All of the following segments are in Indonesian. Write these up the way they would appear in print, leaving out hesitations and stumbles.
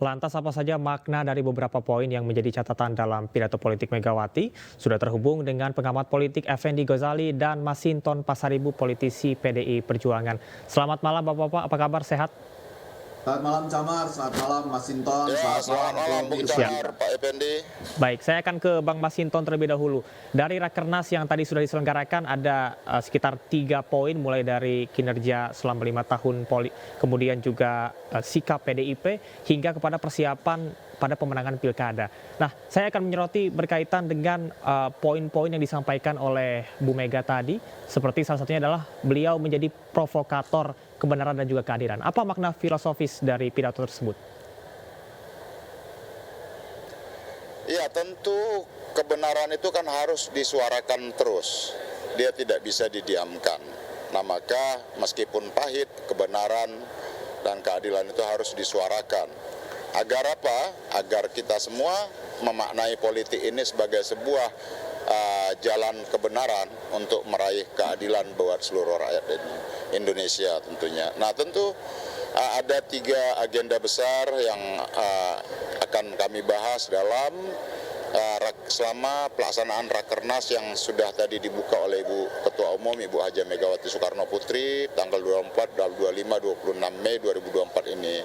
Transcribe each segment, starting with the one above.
Lantas apa saja makna dari beberapa poin yang menjadi catatan dalam pidato politik Megawati? Sudah terhubung dengan pengamat politik Effendi Ghazali dan Masinton Pasaribu, politisi PDI Perjuangan. Selamat malam Bapak-Bapak, apa kabar, sehat? Selamat malam Camar, selamat malam Mas Sinton, Ya, selamat selamat malam malam Bung pemirsa. Siap. Camar, Pak Effendi. Baik, saya akan ke Bang Masinton terlebih dahulu. Dari Rakernas yang tadi sudah diselenggarakan ada sekitar 3 poin, mulai dari kinerja selama 5 tahun, kemudian juga sikap PDIP, hingga kepada persiapan pada pemenangan pilkada. Nah, saya akan menyoroti berkaitan dengan poin-poin yang disampaikan oleh Bu Mega tadi, seperti salah satunya adalah beliau menjadi provokator kebenaran dan juga keadilan. Apa makna filosofis dari pidato tersebut? Ya, tentu kebenaran itu kan harus disuarakan terus. Dia tidak bisa didiamkan. Nah, maka meskipun pahit, kebenaran dan keadilan itu harus disuarakan. Agar apa? Agar kita semua memaknai politik ini sebagai sebuah jalan kebenaran untuk meraih keadilan buat seluruh rakyat Indonesia tentunya. Nah, tentu ada 3 agenda besar yang akan kami bahas dalam selama pelaksanaan Rakernas yang sudah tadi dibuka oleh Ibu Ketua Umum Ibu Haja Megawati Soekarno Putri tanggal 24, 25, 26 Mei 2024 ini.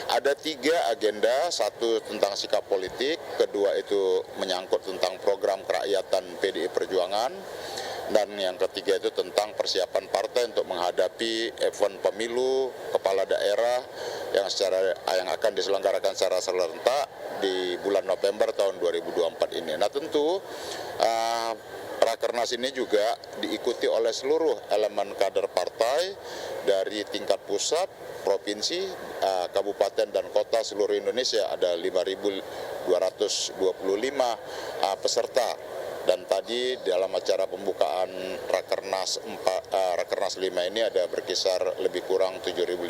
Ada 3 agenda, satu tentang sikap politik, kedua itu menyangkut tentang program kerakyatan PDI Perjuangan, dan yang ketiga itu tentang persiapan partai untuk menghadapi event pemilu kepala daerah yang akan diselenggarakan secara serentak di bulan November tahun 2024 ini. Nah, tentu Rakernas ini juga diikuti oleh seluruh elemen kader partai dari tingkat pusat, provinsi, kabupaten dan kota seluruh Indonesia. Ada 5.225 peserta. Dan tadi dalam acara pembukaan Rakernas 5 ini ada berkisar lebih kurang 7.500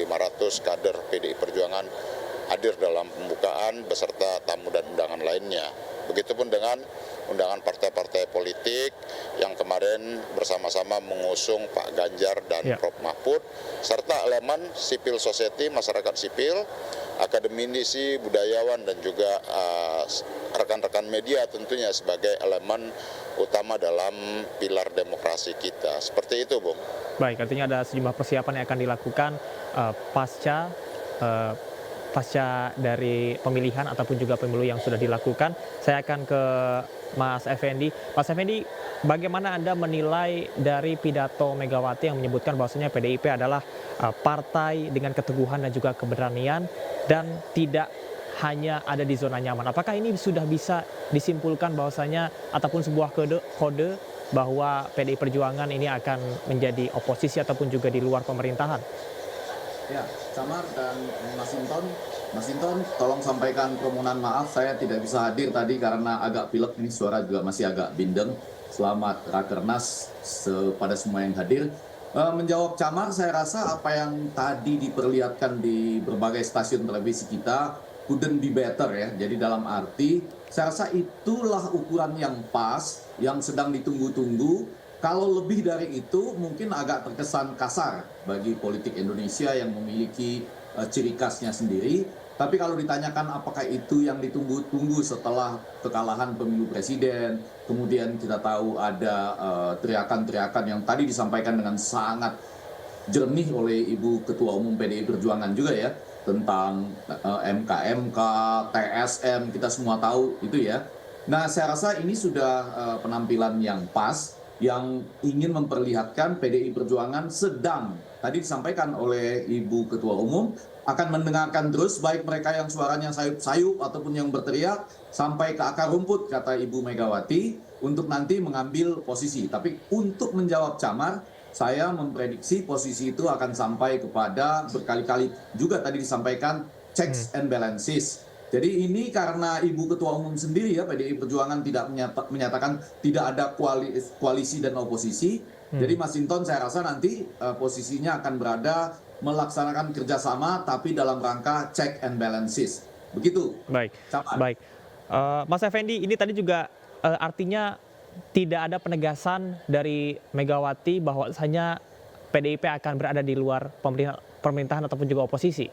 kader PDI Perjuangan hadir dalam pembukaan beserta tamu dan undangan lainnya. Begitupun dengan undangan partai-partai politik yang kemarin bersama-sama mengusung Pak Ganjar dan Prof. Mahfud, serta elemen civil society, masyarakat sipil, akademisi, budayawan, dan juga rekan-rekan media tentunya sebagai elemen utama dalam pilar demokrasi kita. Seperti itu, Bung. Baik, artinya ada sejumlah persiapan yang akan dilakukan pasca dari pemilihan ataupun juga pemilu yang sudah dilakukan. Saya akan ke Mas Effendi. Mas Effendi, bagaimana Anda menilai dari pidato Megawati yang menyebutkan bahwasanya PDIP adalah partai dengan keteguhan dan juga keberanian dan tidak hanya ada di zona nyaman. Apakah ini sudah bisa disimpulkan bahwasanya ataupun sebuah kode bahwa PDI Perjuangan ini akan menjadi oposisi ataupun juga di luar pemerintahan? Ya, Camar dan Mas Sinton, tolong sampaikan permohonan maaf saya tidak bisa hadir tadi karena agak pilek, ini suara juga masih agak bindeng. Selamat Rakernas pada semua yang hadir. Menjawab Camar, saya rasa apa yang tadi diperlihatkan di berbagai stasiun televisi kita couldn't be better ya. Jadi dalam arti saya rasa itulah ukuran yang pas, yang sedang ditunggu-tunggu. Kalau lebih dari itu mungkin agak terkesan kasar bagi politik Indonesia yang memiliki ciri khasnya sendiri. Tapi kalau ditanyakan apakah itu yang ditunggu-tunggu setelah kekalahan pemilu presiden, kemudian kita tahu ada teriakan-teriakan yang tadi disampaikan dengan sangat jernih oleh Ibu Ketua Umum PDI Perjuangan juga ya, tentang MK-MK, TSM, kita semua tahu itu ya. Nah, saya rasa ini sudah penampilan yang pas, yang ingin memperlihatkan PDI Perjuangan sedang, tadi disampaikan oleh Ibu Ketua Umum, akan mendengarkan terus baik mereka yang suaranya sayup-sayup ataupun yang berteriak sampai ke akar rumput, kata Ibu Megawati, untuk nanti mengambil posisi. Tapi untuk menjawab Camar, saya memprediksi posisi itu akan sampai kepada berkali-kali juga tadi disampaikan checks and balances. Jadi ini karena Ibu Ketua Umum sendiri ya, PDI Perjuangan tidak menyatakan tidak ada koalisi dan oposisi. Jadi Mas Sinton, saya rasa nanti posisinya akan berada melaksanakan kerjasama tapi dalam rangka check and balances. Begitu. Baik, baik. Mas Effendi, ini tadi juga artinya tidak ada penegasan dari Megawati bahwasanya PDIP akan berada di luar pemerintahan ataupun juga oposisi.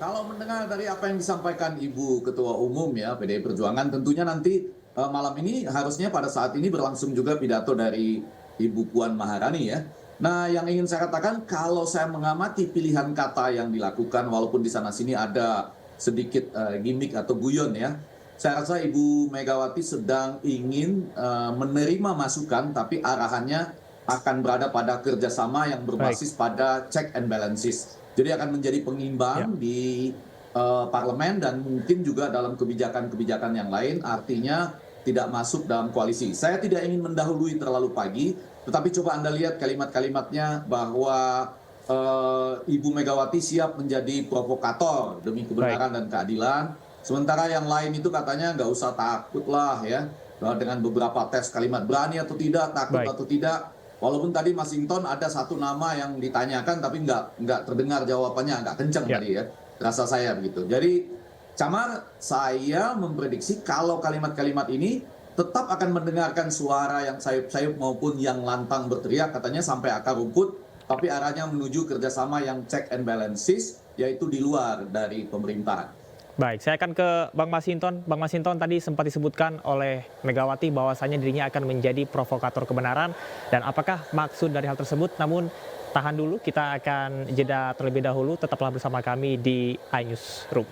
Kalau mendengar dari apa yang disampaikan Ibu Ketua Umum ya PDI Perjuangan, tentunya nanti malam ini harusnya pada saat ini berlangsung juga pidato dari Ibu Puan Maharani ya. Nah, yang ingin saya katakan kalau saya mengamati pilihan kata yang dilakukan, walaupun di sana sini ada sedikit gimmick atau guyon ya, saya rasa Ibu Megawati sedang ingin menerima masukan, tapi arahannya akan berada pada kerjasama yang Baik, berbasis pada check and balances. Jadi akan menjadi ya, pengimbang di parlemen dan mungkin juga dalam kebijakan-kebijakan yang lain, artinya tidak masuk dalam koalisi. Saya tidak ingin mendahului terlalu pagi, tetapi coba Anda lihat kalimat-kalimatnya bahwa Ibu Megawati siap menjadi provokator demi baik, kebenaran dan keadilan. Sementara yang lain itu katanya nggak usah takut lah ya, dengan beberapa tes kalimat berani atau tidak, takut baik. atau tidak. Walaupun tadi Mas Hinton ada satu nama yang ditanyakan tapi nggak terdengar jawabannya, agak kencang Ya. tadi ya, rasa saya begitu. Jadi Camar, saya memprediksi kalau kalimat-kalimat ini tetap akan mendengarkan suara yang sayup-sayup maupun yang lantang berteriak katanya sampai akar rumput, tapi arahnya menuju kerjasama yang check and balances, yaitu di luar dari pemerintahan. Baik, saya akan ke Bang Masinton. Bang Masinton tadi sempat disebutkan oleh Megawati bahwasanya dirinya akan menjadi provokator kebenaran. Dan apakah maksud dari hal tersebut? Namun tahan dulu, kita akan jeda terlebih dahulu. Tetaplah bersama kami di iNewsroom.